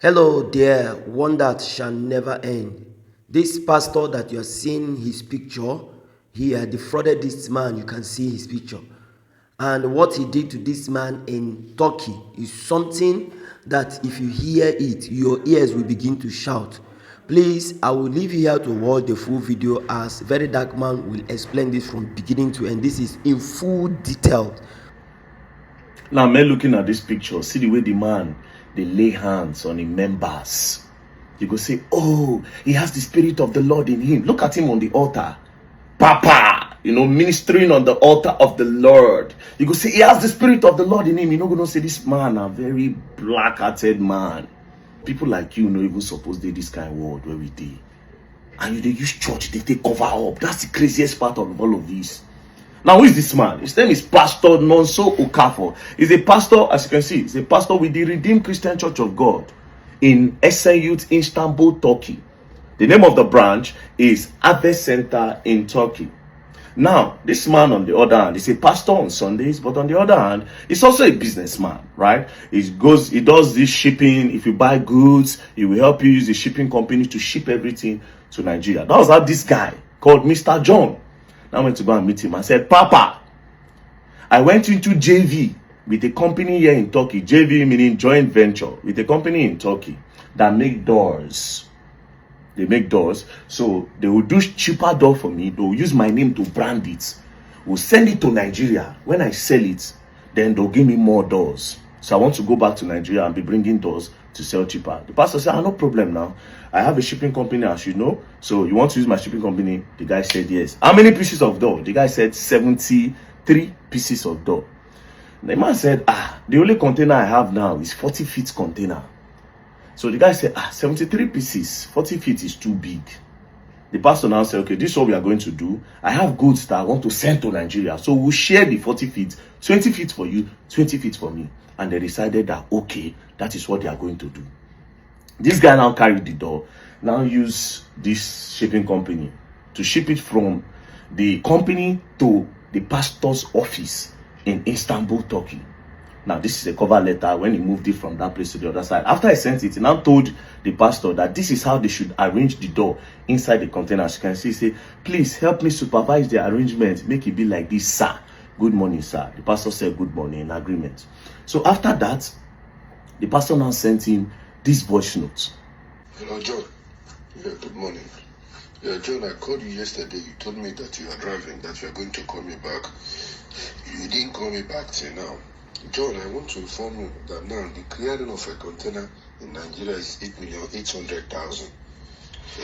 Hello there, one that shall never end. This pastor that you are seeing his picture, he had defrauded this man. You can see his picture. And what he did to this man in Turkey is something that if you hear it, your ears will begin to shout. Please, I will leave you here to watch the full video as Verydarkman will explain this from beginning to end. This is in full detail. Now, men looking at this picture, see the way the man, they lay hands on him members. You go say, oh, he has the spirit of the Lord in him. Look at him on the altar. Papa, ministering on the altar of the Lord. You go say, he has the spirit of the Lord in him. You're not going to say, this man, a very black-hearted man. People like you, no even supposed to this kind of world where we did. And they use church, they take cover up. That's the craziest part of all of this. Now, who is this man? His name is Pastor Nonso Okafor. He's a pastor, as you can see, he's a pastor with the Redeemed Christian Church of God in Esen Youth, Istanbul, Turkey. The name of the branch is Harvest Center in Turkey. Now, this man, on the other hand, is a pastor on Sundays, but on the other hand, he's also a businessman, right? He does this shipping. If you buy goods, he will help you use the shipping company to ship everything to Nigeria. That was how this guy called Mr. John. I went to go and meet him. I said, Papa, I went into JV with a company here in Turkey. JV meaning joint venture with a company in Turkey that make doors. They make doors. So they will do cheaper door for me. They will use my name to brand it. We'll send it to Nigeria. When I sell it, then they'll give me more doors. So I want to go back to Nigeria and be bringing doors to sell cheaper. The pastor said, no problem now. I have a shipping company, as you know. So you want to use my shipping company? The guy said yes. How many pieces of door? The guy said 73 pieces of door. The man said, the only container I have now is 40 feet container. So the guy said, 73 pieces, 40 feet is too big. The pastor now said, okay, this is what we are going to do. I have goods that I want to send to Nigeria. So we'll share the 40 feet, 20 feet for you, 20 feet for me. And they decided that, okay, that is what they are going to do. This guy now carried the door, now use this shipping company to ship it from the company to the pastor's office in Istanbul, Turkey. Now, this is a cover letter when he moved it from that place to the other side. After I sent it, he now told the pastor that this is how they should arrange the door inside the container. As you can see, say, please help me supervise the arrangement. Make it be like this, sir. Good morning, sir. The pastor said good morning in agreement. So after that, the pastor now sent him this voice note. Hello, John. Yeah, good morning. Yeah, John, I called you yesterday. You told me that you are driving, that you are going to call me back. You didn't call me back till now. John, I want to inform you that now the clearing of a container in Nigeria is 8,800,000. So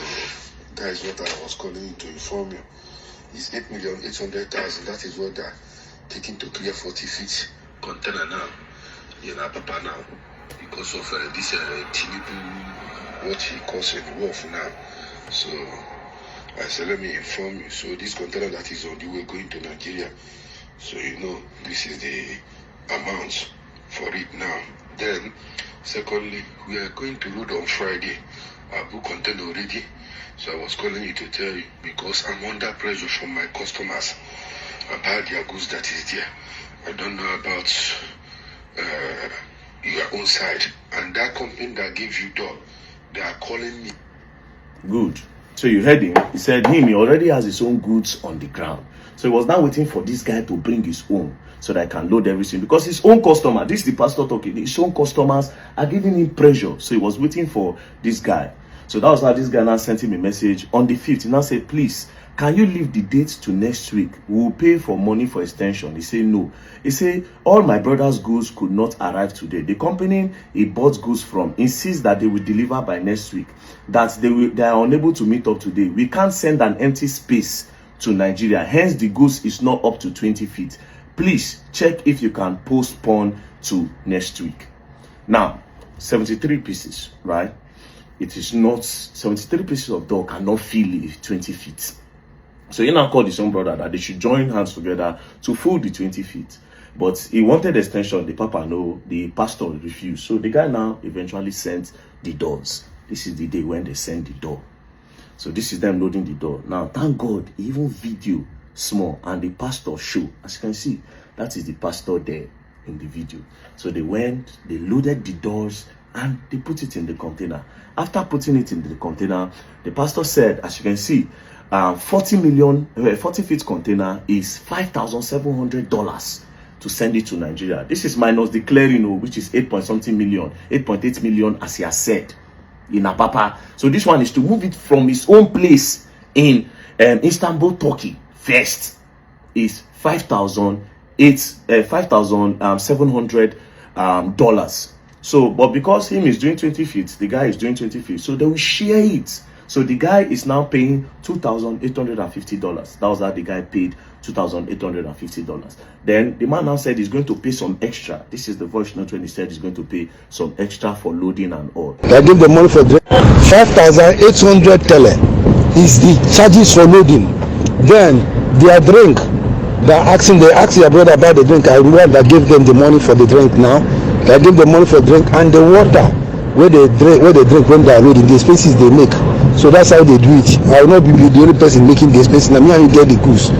that is what I was calling you to inform you. It's 8,800,000. That is what they're taking to clear 40 feet container now. Papa now. Because of this Tinubu, what he calls a wolf now. So I said, let me inform you. So this container that is on the way going to Nigeria. So this is the amount for it now. Then, secondly, we are going to road on Friday. I booked content already. So I was calling you to tell you because I'm under pressure from my customers about their goods that is there. I don't know about your own side. And that company that gave you door, they are calling me. Good. So you heard him. He said he already has his own goods on the ground. So he was now waiting for this guy to bring his own so that I can load everything. Because his own customer, this is the pastor talking, his own customers are giving him pressure. So he was waiting for this guy. So that was how this guy now sent him a message on the 5th. He now said, please, can you leave the date to next week? We will pay for money for extension. He said, no. He said, all my brother's goods could not arrive today. The company he bought goods from insists that they will deliver by next week. That they are unable to meet up today. We can't send an empty space to Nigeria. Hence, the goods is not up to 20 feet. Please check if you can postpone to next week. Now, 73 pieces, right? It is not 73 pieces of door cannot fill 20 feet. So he now called his own brother that they should join hands together to fill the 20 feet. But he wanted extension. The papa no, the pastor refused. So the guy now eventually sent the doors. This is the day when they send the door. So this is them loading the door. Now, thank God, even video small and the pastor show. As you can see, that is the pastor there in the video. So they went, they loaded the doors and they put it in the container. After putting it in the container, the pastor said, as you can see, 40 feet container is $5,700 to send it to Nigeria. This is minus the clearing, which is 8.8 million, as he has said in Apapa. So this one is to move it from his own place in Istanbul, Turkey. First is $5,700. So, but because him is doing 20 feet, the guy is doing 20 feet, so they will share it. So the guy is now paying $2,850. That was how the guy paid $2,850. Then the man now said he's going to pay some extra. This is the voice note when he said he's going to pay some extra for loading and all. They give the money for drink. 5,800 tele is the charges for loading. Then their drink, they ask their brother about the drink. I remember that gave them the money for the drink now. They give the money for drink and the water where they drink when they are loading, the spaces they make. So that's how they do it. I will not be the only person making the spaces. Now me and you get the goose.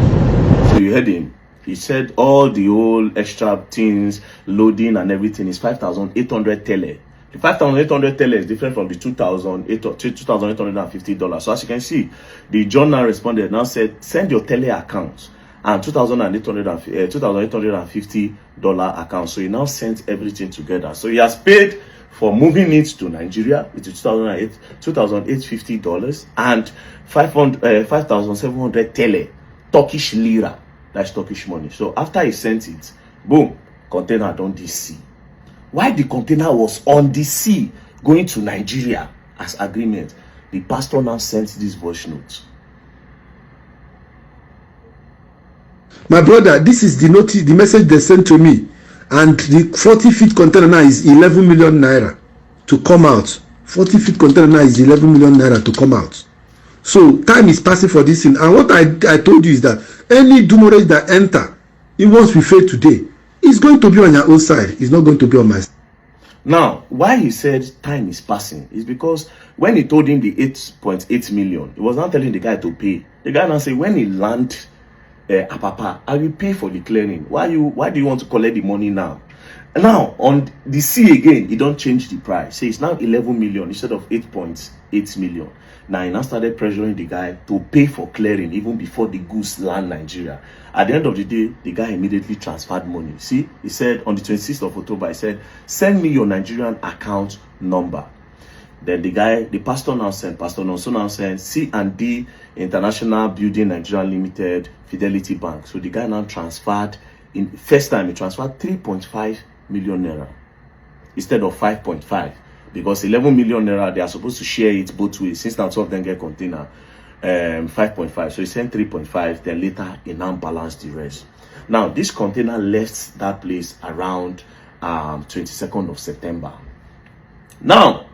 So you heard him. He said all the whole extra things, loading and everything is 5,800 tele. The 5,800 tele is different from the $2,850. So as you can see, the journal responded now said, send your tele accounts and $2,850 account. So he now sent everything together. So he has paid for moving it to Nigeria, which is $2,850 and 5,700 tele, Turkish lira. That's Turkish money. So after he sent it, boom, container on the sea. While the container was on the sea going to Nigeria as agreement, the pastor now sent this voice note. My brother, this is the notice, the message they sent to me, and the 40-feet container now is 11 million naira to come out. 40-feet container now is 11 million naira to come out. So time is passing for this thing, and what I told you is that any demurrage that enter, it once we fail today, it's going to be on your own side. It's not going to be on my side. Now, why he said time is passing is because when he told him the 8.8 million, he was not telling the guy to pay. The guy now said, when he land Apapa, I will pay for the clearing. Why do you want to collect the money now? Now on the sea again, he don't change the price. So it's now 11 million instead of 8.8 million. Now he now started pressuring the guy to pay for clearing even before the goods land Nigeria. At the end of the day, the guy immediately transferred money. See, he said on the 26th of October, he said, send me your Nigerian account number. Then the pastor now sent C&D International Building Nigeria Limited, Fidelity Bank. So the guy now transferred, in first time he transferred 3.5 million naira instead of 5.5, because 11 million naira they are supposed to share it both ways, since now two of them get container 5.5. So he sent 3.5, then later he now balanced the rest. Now this container left that place around 22nd of September. Now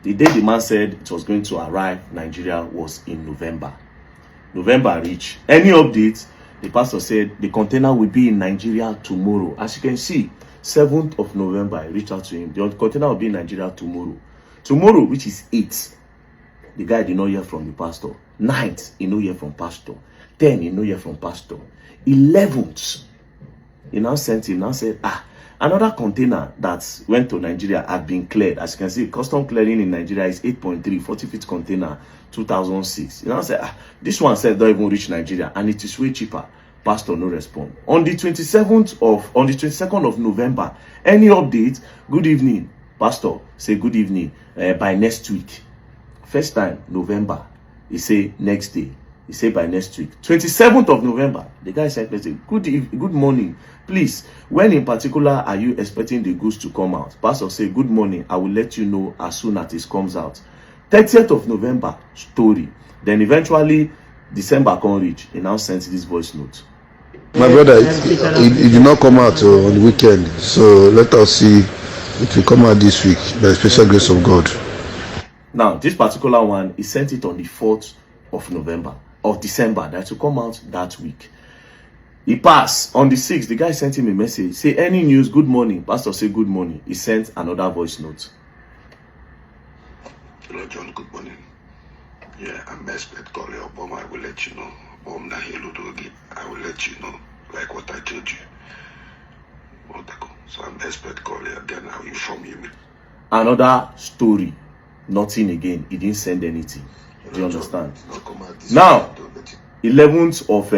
the day the man said it was going to arrive Nigeria was in November. November reached. Any updates? The pastor said the container will be in Nigeria tomorrow. As you can see, 7th of November, I reached out to him. The container will be in Nigeria tomorrow. Tomorrow, which is 8th, the guy did not hear from the pastor. 9th, he no hear from pastor. 10th, he no hear from pastor. 11th, he now sent him, now said, another container that went to Nigeria had been cleared. As you can see, custom clearing in Nigeria is 8.3, 40-feet container, 2006. You know, said, this one said don't even reach Nigeria, and it is way cheaper. Pastor no respond. On the 22nd of November, any update? Good evening, pastor. Say good evening. By next week. First time November, he say next day. He say by next week. 27th of November, the guy said, good morning. Please, when in particular are you expecting the goods to come out? Pastor say, good morning. I will let you know as soon as it comes out. 30th of November, story. Then eventually, December can reach. He now sent this voice note. My brother, it did not come out on the weekend. So let us see if it will come out this week by the special grace of God. Now, this particular one, he sent it on the 4th of December, that will come out that week. He passed on the 6th. The guy sent him a message, say any news, good morning. Pastor say good morning. He sent another voice note. Hello John, good morning. Yeah, I'm expert call your bomb. I will let you know. Bomb na Heludogi. I will let you know, like what I told you. So I'm expert call you again. I will inform you. Another story, nothing again. He didn't send anything. Do you understand? Not come out this Now, week, though, but 11th of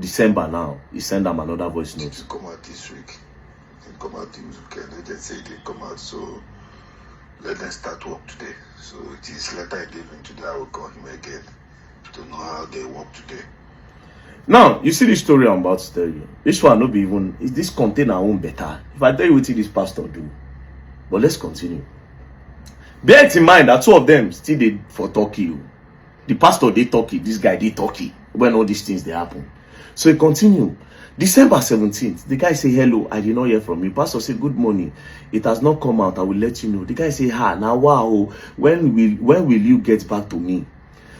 December now, he sent them another voice it note. didn't come out this week. It didn't come out this weekend. They just say it didn't come out, so let them start work today. So it is letter I gave him today. I will call him again to know how they work today. Now, you see the story I'm about to tell you. This one no be even, is this container won't better. If I tell you what this pastor do. But let's continue. Bear it in mind that two of them still did for Turkey. The pastor did Turkey, this guy did Turkey when all these things they happen. So he continue. December 17th, the guy say, hello, I did not hear from you. Pastor said, good morning. It has not come out. I will let you know. The guy say, now wow, when will you get back to me?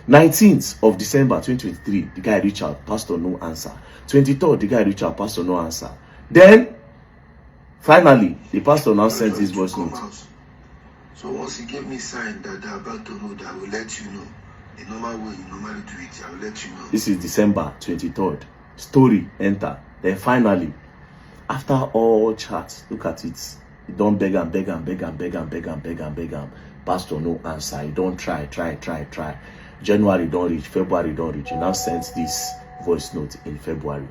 19th of December 2023, the guy reach out, pastor no answer. 23rd, the guy reach out, pastor no answer. Then, finally, the pastor now sends his voice note. So once he gave me sign that they're about to know, that I will let you know. The normal way you normally do it, I will let you know. This is December 23rd. Story, enter. Then finally, after all chats, look at it. He don't beg and beg and beg and beg and beg and beg and beg and pastor no answer. He don't try. January don't reach, February don't reach. He now sends this voice note in February.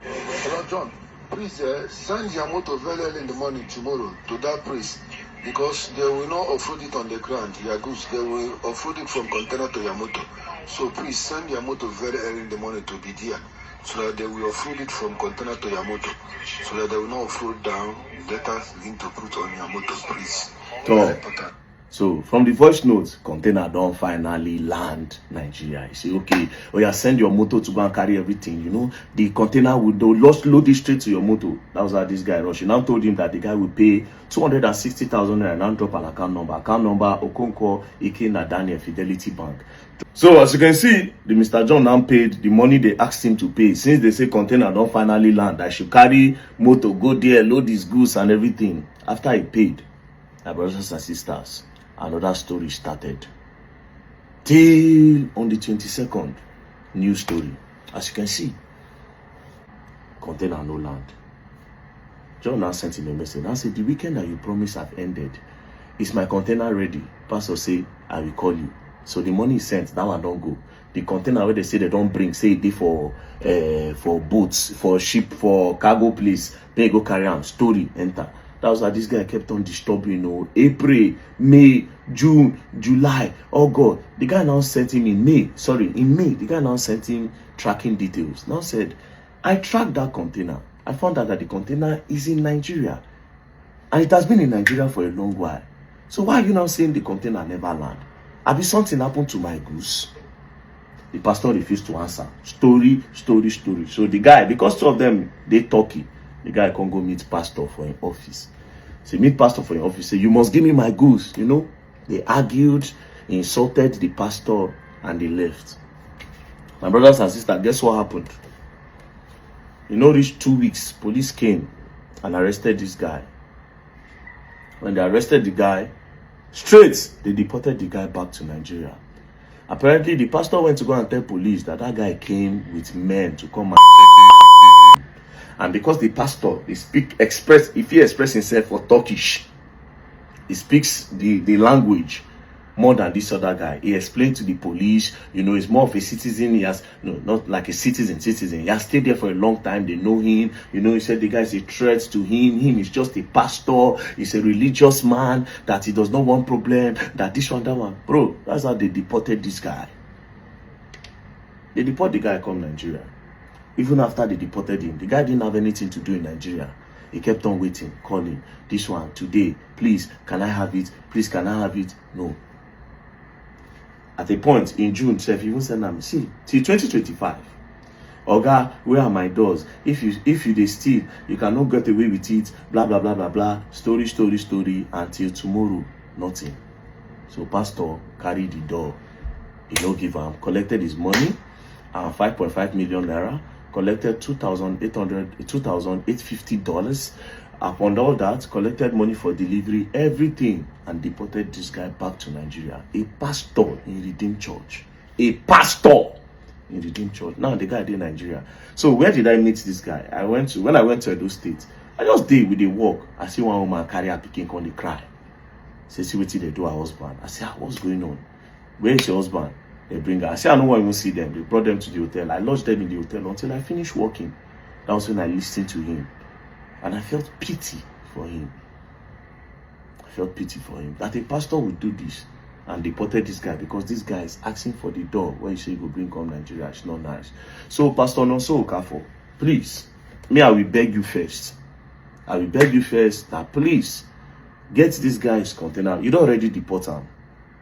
Hello, John. Please send your motor very early in the morning tomorrow to that priest, because they will not offload it on the ground. Your goods, they will offload it from container to your motor. So please send your motor very early in the morning to be there, so that they will offload it from container to your motor, so that they will not offload down. Let us need to put on your motor, please. Very important. So from the voice note, container don't finally land Nigeria. You say, okay, or you send your motor to go and carry everything. You know, the container will load it straight to your motor. That was how this guy rushed. He now told him that the guy will pay 260,000 naira and now drop an account number. Account number Okonkwo Ikena Daniel Fidelity Bank. So as you can see, the Mr. John now paid the money they asked him to pay. Since they say container don't finally land, I should carry motor, go there, load his goods and everything. After he paid, my brothers and sisters, another story started. Till on the 22nd, new story. As you can see, container no land. John now sent him a message. Now said, the weekend that you promised have ended. Is my container ready? Pastor say, I will call you. So the money is sent, that one don't go. The container where they say they don't bring, say it for boats, for ship, for cargo place. Then go carry on. Story, enter. That was how this guy kept on disturbing, April, May, June, July, August. The guy now sent him in May, the guy now sent him tracking details. Now said, I tracked that container. I found out that the container is in Nigeria. And it has been in Nigeria for a long while. So why are you now saying the container never land? Have something happened to my goods? The pastor refused to answer. Story. So the guy, because two of them, they talking. The guy can't go meet pastor for an office. So meet pastor for your office. Say, you must give me my goods. They argued, insulted the pastor, and they left. My brothers and sisters, guess what happened? Reached 2 weeks, police came and arrested this guy. When they arrested the guy, straight, they deported the guy back to Nigeria. Apparently, the pastor went to go and tell police that guy came with men to come and and because the pastor, if he express himself for Turkish, he speaks the language more than this other guy. He explained to the police, he's more of a citizen. He has, not like a citizen. He has stayed there for a long time. They know him. He said the guy is a threat to him. Him is just a pastor. He's a religious man, that he does not want problem, that this one, that one. Bro, that's how they deported this guy. They deport the guy come Nigeria. Even after they deported him, the guy didn't have anything to do in Nigeria. He kept on waiting, calling. This one, today, please, can I have it? Please, can I have it? No. At a point, in June, Chef even said, see, till 2025, Oga, where are my doors? If you they steal, you cannot get away with it, blah, blah, blah, blah, blah. Story, until tomorrow, nothing. So pastor carried the door. He no give him, collected his money, 5.5 million naira, collected $2,850. Upon all that, collected money for delivery, everything, and deported this guy back to Nigeria. A pastor in Redeemed Church. Now the guy did Nigeria. So where did I meet this guy? When I went to Edo State, I just dey with the work. I see one woman carry her pikin come dey cry. Say, see wetin they do her husband. I say, what's going on? Where is your husband? They bring her. I say, I don't want to even see them. They brought them to the hotel. I lodged them in the hotel until I finished working. That was when I listened to him. And I felt pity for him. I felt pity for him. That a pastor would do this and deported this guy because this guy is asking for the door when you say you go bring come Nigeria. It's not nice. So, Pastor Nonso Okafor, please, me, I will beg you first. I will beg you first that please get this guy his container. You don't already deport him.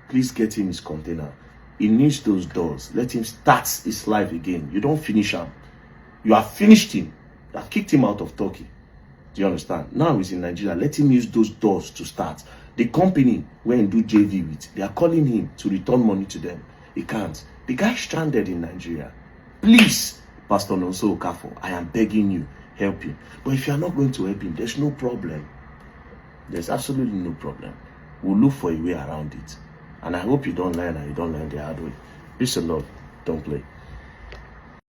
Please get him his container. He needs those doors. Let him start his life again. You don't finish him. You have finished him. You have kicked him out of Turkey. Do you understand? Now he's in Nigeria. Let him use those doors to start. The company where he do JV with, they are calling him to return money to them. He can't. The guy is stranded in Nigeria. Please, Pastor Nonso Okafor, I am begging you, help him. But if you are not going to help him, there's no problem. There's absolutely no problem. We'll look for a way around it. And I hope you don't learn and you don't learn the hard way. Peace and love. Don't play.